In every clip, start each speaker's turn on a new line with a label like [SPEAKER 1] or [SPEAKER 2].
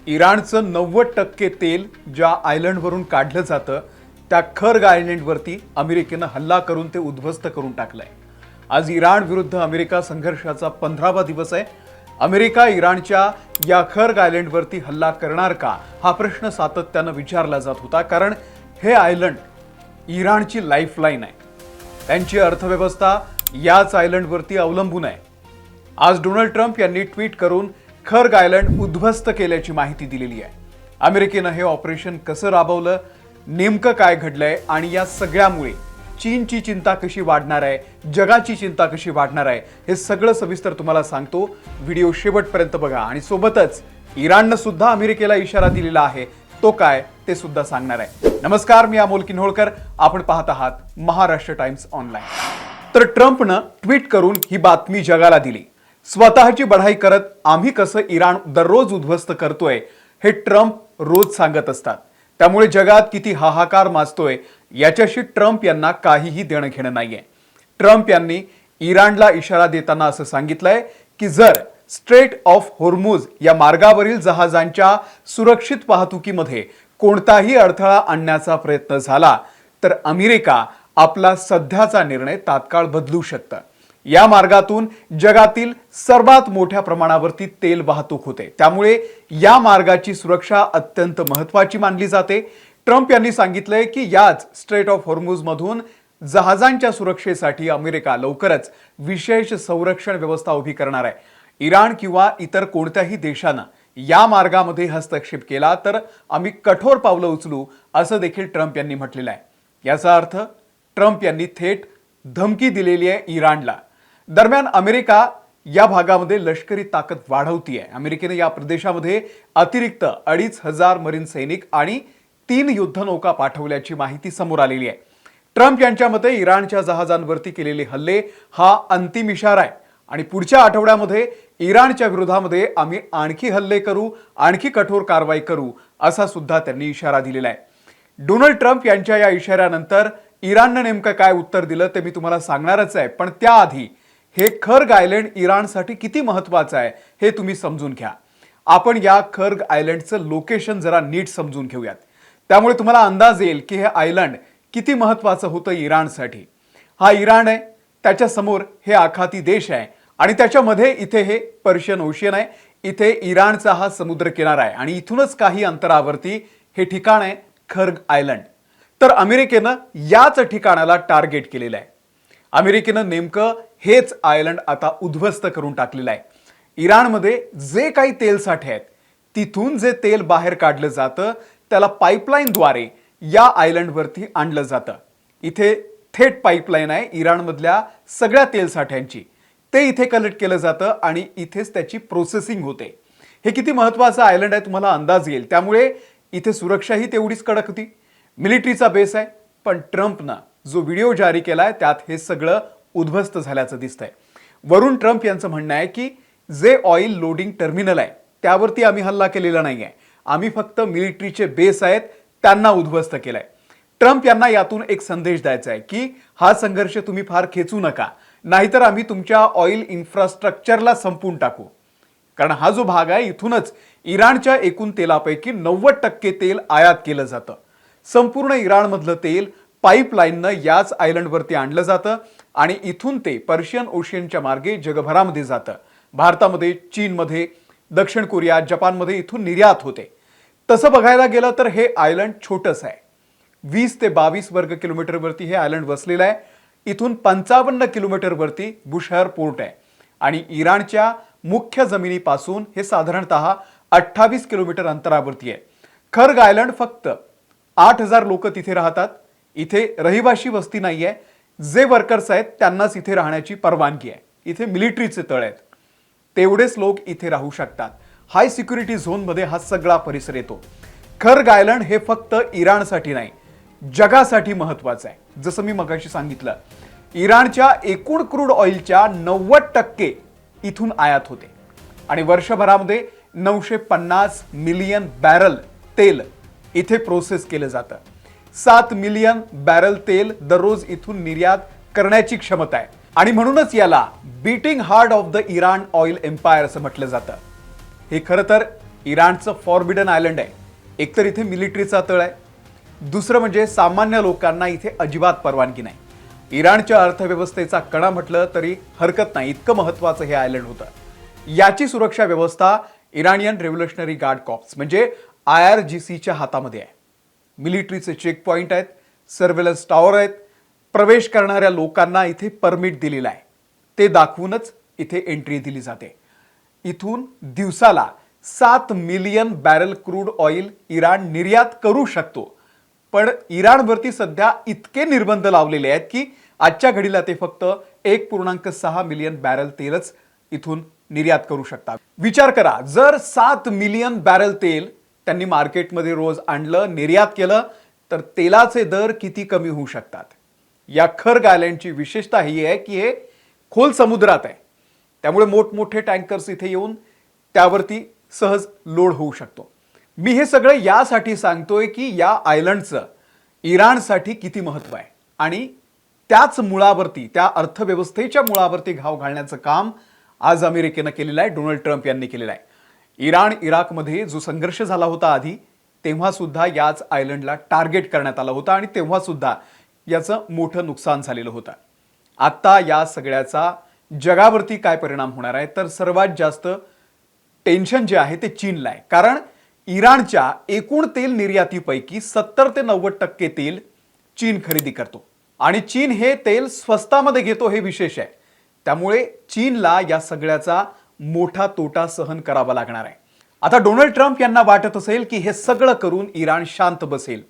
[SPEAKER 1] इराणचं 90% तेल ज्या आयलंडवरून काढलं जातं त्या खर्ग आयलंडवरती अमेरिकेनं हल्ला करून ते उद्ध्वस्त करून टाकलंय। आज इराण विरुद्ध अमेरिका संघर्षाचा 15वा दिवस आहे। अमेरिका इराणच्या या खर्ग आयलंडवरती हल्ला करणार का हा प्रश्न सातत्यानं विचारला जात होता, कारण हे आयलंड इराणची लाईफलाईन आहे। त्यांची अर्थव्यवस्था याच आयलंडवरती अवलंबून आहे। आज डोनाल्ड ट्रम्प यांनी ट्विट करून खर्ग आयलंड उद्ध्वस्त केल्याची माहिती दिलेली आहे। अमेरिकेनं हे ऑपरेशन कसं राबवलं, नेमकं काय घडलंय आणि या सगळ्यामुळे चीनची चिंता कशी वाढणार आहे, जगाची चिंता कशी वाढणार आहे, हे सगळं सविस्तर तुम्हाला सांगतो। व्हिडिओ शेवटपर्यंत बघा आणि सोबतच इराणनं सुद्धा अमेरिकेला इशारा दिलेला आहे, तो काय ते सुद्धा सांगणार आहे। नमस्कार, मी अमोल किन्होळकर, आपण पाहत आहात महाराष्ट्र टाइम्स ऑनलाईन। तर ट्रम्पनं ट्विट करून ही बातमी जगाला दिली। स्वतःची बढाई करत आम्ही कसं इराण दररोज उद्ध्वस्त करतोय हे ट्रम्प रोज सांगत असतात। त्यामुळे जगात किती हाहाकार माजतोय याच्याशी ट्रम्प यांना काहीही देणं घेणं नाहीये। ट्रम्प यांनी इराणला इशारा देताना असं सांगितलंय की जर स्ट्रेट ऑफ होर्मुझ या मार्गावरील जहाजांच्या सुरक्षित वाहतुकीमध्ये कोणताही अडथळा आणण्याचा प्रयत्न झाला तर अमेरिका आपला सध्याचा निर्णय तात्काळ बदलू शकतं। या मार्गातून जगातील सर्वात मोठ्या प्रमाणावरती तेल वाहतूक होते, त्यामुळे या मार्गाची सुरक्षा अत्यंत महत्त्वाची मानली जाते। ट्रम्प यांनी सांगितलंय की याच स्ट्रेट ऑफ होर्मुझ मधून जहाजांच्या सुरक्षेसाठी अमेरिका लवकरच विशेष संरक्षण व्यवस्था उभी करणार आहे। इराण किंवा इतर कोणत्याही देशानं या मार्गामध्ये हस्तक्षेप केला तर आम्ही कठोर पावलं उचलू, असं देखील ट्रम्प यांनी म्हटलेलं आहे। याचा अर्थ ट्रम्प यांनी थेट धमकी दिलेली आहे इराणला। दरम्यान अमेरिका या भागामध्ये लष्करी ताकद वाढवतीये। अमेरिकेने या प्रदेशामध्ये अतिरिक्त 2500 मरीन सैनिक आणि 3 युद्धनौका पाठवल्याची माहिती समोर आलेली आहे। ट्रम्प यांच्या मते इराणच्या जहाजांवरती केलेले हल्ले हा अंतिम इशारा आहे आणि पुढच्या आठवड्यामध्ये इराणच्या विरोधामध्ये आम्ही आणखी हल्ले करू, आणखी कठोर कारवाई करू, असा सुद्धा त्यांनी इशारा दिलेला आहे। डोनाल्ड ट्रम्प यांच्या या इशाऱ्यानंतर इराणनं नेमकं काय उत्तर दिलं ते मी तुम्हाला सांगणारच आहे, पण त्याआधी हे खर्ग आयलंड इराणसाठी किती महत्त्वाचं आहे हे तुम्ही समजून घ्या। आपण या खर्ग आयलंडचं लोकेशन जरा नीट समजून घेऊयात, त्यामुळे तुम्हाला अंदाज येईल की हे आयलंड किती महत्त्वाचं होतं इराणसाठी। हा इराण आहे, त्याच्या समोर हे आखाती देश आहे आणि त्याच्यामध्ये इथे हे पर्शियन ओशियन आहे, इथे इराणचा हा समुद्र किनारा आहे आणि इथूनच काही अंतरावरती हे ठिकाण आहे खर्ग आयलंड। तर अमेरिकेनं याच ठिकाणाला टार्गेट केलेलं आहे। अमेरिकेनं नेमकं हेच आयलंड आता उद्ध्वस्त करून टाकलेलं आहे। इराणमध्ये जे काही तेल साठे आहेत तिथून जे तेल बाहेर काढलं जातं त्याला पाईपलाईनद्वारे या आयलंडवरती आणलं जातं। इथे थेट पाईपलाईन आहे इराणमधल्या सगळ्या तेल साठ्यांची, ते इथे कलेक्ट केलं जातं आणि इथेच त्याची प्रोसेसिंग होते। हे किती महत्त्वाचं आयलंड आहे तुम्हाला अंदाज येईल, त्यामुळे इथे सुरक्षाही तेवढीच कडक होती। मिलिटरीचा बेस आहे, पण ट्रम्पनं जो व्हिडिओ जारी केलाय त्यात हे सगळं उद्ध्वस्त झाल्याचं दिसतंय। वरून ट्रम्प यांचं म्हणणं आहे की जे ऑइल लोडिंग टर्मिनल आहे त्यावरती आम्ही हल्ला केलेला नाहीये, आम्ही फक्त मिलिटरीचे बेस आहेत त्यांना उद्ध्वस्त केलंय। ट्रम्प यांना यातून एक संदेश द्यायचा आहे की हा संघर्ष तुम्ही फार खेचू नका, नाहीतर आम्ही तुमच्या ऑइल इन्फ्रास्ट्रक्चरला संपून टाकू। कारण हा जो भाग आहे इथूनच इराणच्या एकूण तेलापैकी 90% तेल आयात केलं जातं। संपूर्ण इराणमधलं तेल पाईपलाईननं याच आयलंडवरती आणलं जातं आणि इथून ते पर्शियन ओशियनच्या मार्गे जगभरामध्ये जातं। भारतामध्ये, चीनमध्ये, दक्षिण कोरिया, जपानमध्ये इथून निर्यात होते। तसं बघायला गेलं तर हे आयलंड छोटंसं आहे। 20 ते 22 वर्ग किलोमीटरवरती हे आयलंड वसलेलं आहे। इथून 55 किलोमीटरवरती बुशहर पोर्ट आहे आणि इराणच्या मुख्य जमिनीपासून हे साधारणतः 28 किलोमीटर अंतरावरती आहे। खर्ग आयलंड फक्त 8000 लोक तिथे राहतात। इथे रहिवाशी वस्ती नाहीये, जे वर्कर्स आहेत त्यांनाच इथे राहण्याची परवानगी आहे। इथे मिलिटरीचे तळ आहेत, तेवढेच लोक इथे राहू शकतात। हाय सिक्युरिटी झोन मध्ये हा सगळा परिसर येतो। खर्ग आयलंड हे फक्त इराणसाठी नाही, जगासाठी महत्त्वाचं आहे। जसं मी मगाशी सांगितलं, इराणच्या एकूण क्रूड ऑइलच्या 90% इथून आयात होते आणि वर्षभरामध्ये 950 मिलियन बॅरल तेल इथे प्रोसेस केलं जातं। 7 मिलियन बॅरल तेल दररोज इथून निर्यात करण्याची क्षमता आहे आणि म्हणूनच याला beating heart of the Iran oil empire असं म्हटलं जातं। हे खरं तर इराणचं फॉरबिडन आयलंड आहे. एकतर इथे मिलिटरीचा तळ आहे, दुसरं म्हणजे सामान्य लोकांना इथे अजिबात परवानगी नाही. इराणच्या अर्थव्यवस्थेचा कणा म्हटलं तरी हरकत नाही, इतकं महत्त्वाचं हे आयलंड होतं. याची सुरक्षा व्यवस्था इराणियन रेव्होल्युशनरी गार्ड कॉर्प्स म्हणजे IRGCच्या हातामध्ये आहे. मिलिटरीचे चेक पॉइंट आहेत, सर्व्हेलन्स टॉवर आहेत, प्रवेश करणाऱ्या लोकांना इथे परमिट दिलेला आहे. ते दाखवूनच इथे एंट्री दिली जाते. इथून दिवसाला 7 million barrel crude oil Iran निर्यात करू शकतो. पण इराणवरती सध्या इतके निर्बंध लावलेले आहेत की आजच्या घडीला ते फक्त 1.6 मिलियन बॅरल तेलच इथून निर्यात करू शकतात. विचार करा, जर 7 मिलियन बॅरल तेल त्यांनी मार्केटमध्ये रोज आणलं, निर्यात केलं, तर तेलाचे दर किती कमी होऊ शकतात. या खर्ग आयलंडची विशेषता ही आहे की हे खोल समुद्रात आहे, त्यामुळे मोठमोठे टँकर्स इथे येऊन त्यावरती सहज लोड होऊ शकतो. मी हे सगळं यासाठी सांगतोय की या आयलंडचं इराणसाठी किती महत्त्व आहे आणि त्याच मुळावरती, त्या अर्थव्यवस्थेच्या मुळावरती घाव घालण्याचं काम आज अमेरिकेनं केलेलं आहे, डोनाल्ड ट्रम्प यांनी केलेलं आहे. इराण इराकमध्ये जो संघर्ष झाला होता आधी, तेव्हा सुद्धा याच आयलंडला टार्गेट करण्यात आला होता आणि तेव्हा सुद्धा याचं मोठं नुकसान झालेलं होतं. आता या सगळ्याचा जगावरती काय परिणाम होणार आहे, तर सर्वात जास्त टेन्शन जे आहे ते चीनला आहे. कारण इराणच्या एकूण तेल निर्यातीपैकी 70 ते 90% तेल चीन खरेदी करतो आणि चीन हे तेल स्वस्तामध्ये घेतो, हे विशेष आहे. त्यामुळे चीनला या सगळ्याचा मोठा तोटा सहन करावा लागणार आहे. आता डोनाल्ड ट्रम्प यांना वाटत असेल की हे सगळं करून इराण शांत बसेल,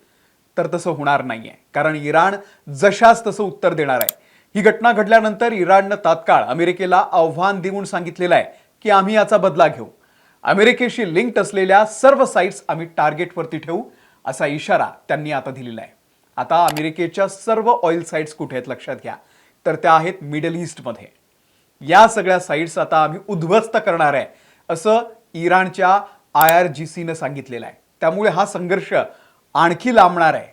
[SPEAKER 1] तर तसं होणार नाहीये. कारण इराण जशास तसं उत्तर देणार आहे. ही घटना घडल्यानंतर इराणनं तात्काळ अमेरिकेला आव्हान देऊन सांगितलेलं आहे की आम्ही याचा बदला घेऊ. अमेरिकेशी लिंक्ड असलेल्या सर्व साइट्स आम्ही टार्गेटवरती ठेवू, असा इशारा त्यांनी आता दिलेला आहे. आता अमेरिकेच्या सर्व ऑइल साइट्स कुठे आहेत लक्षात घ्या, तर त्या आहेत मिडल ईस्टमध्ये. या सगळ्या साइट्स आता आम्ही उद्ध्वस्त करणार आहे, असं इराणच्या IRGCनं सांगितलेलं आहे. त्यामुळे हा संघर्ष आणखी लांबणार आहे,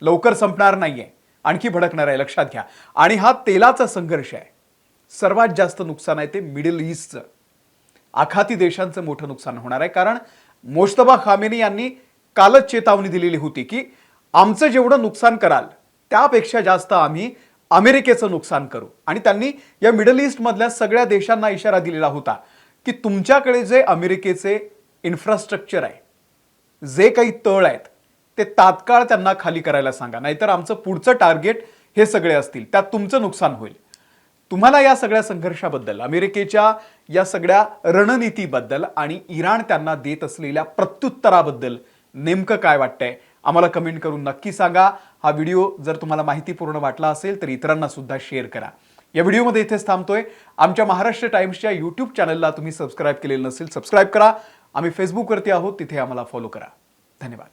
[SPEAKER 1] लवकर संपणार नाहीये, आणखी भडकणार आहे, लक्षात घ्या. आणि हा तेलाचा संघर्ष आहे. सर्वात जास्त नुकसान आहे ते मिडल ईस्टचं. आखाती देशांचं मोठं नुकसान होणार आहे. कारण मोज्तबा खामेनी यांनी कालच चेतावणी दिलेली होती की आमचं जेवढं नुकसान कराल त्यापेक्षा जास्त आम्ही अमेरिकेचं नुकसान करू. आणि त्यांनी या मिडल ईस्ट मधल्या सगळ्या देशांना इशारा दिलेला होता की तुमच्याकडे जे अमेरिकेचे इन्फ्रास्ट्रक्चर आहे, जे काही तळ आहेत, ते तात्काळ त्यांना खाली करायला सांगा, नाहीतर आमचं पुढचं टार्गेट हे सगळे असतील, त्यात तुमचं नुकसान होईल. तुम्हाला या सगळ्या संघर्षाबद्दल, अमेरिकेच्या या सगळ्या रणनीतीबद्दल आणि इराण त्यांना देत असलेल्या प्रत्युत्तराबद्दल नेमकं काय वाटतंय, आम्हाला कमेंट करून नक्की सांगा. हा व्हिडिओ जर तुम्हाला माहितीपूर्ण वाटला असेल तर इतरांना सुद्धा शेअर करा. या व्हिडिओमध्ये इथेच थांबतोय. आमच्या महाराष्ट्र टाइम्सच्या यूट्यूब चॅनलला तुम्ही सबस्क्राईब केलेलं नसेल, सबस्क्राईब करा. आम्ही फेसबुकवरती आहोत, तिथे आम्हाला फॉलो करा. धन्यवाद.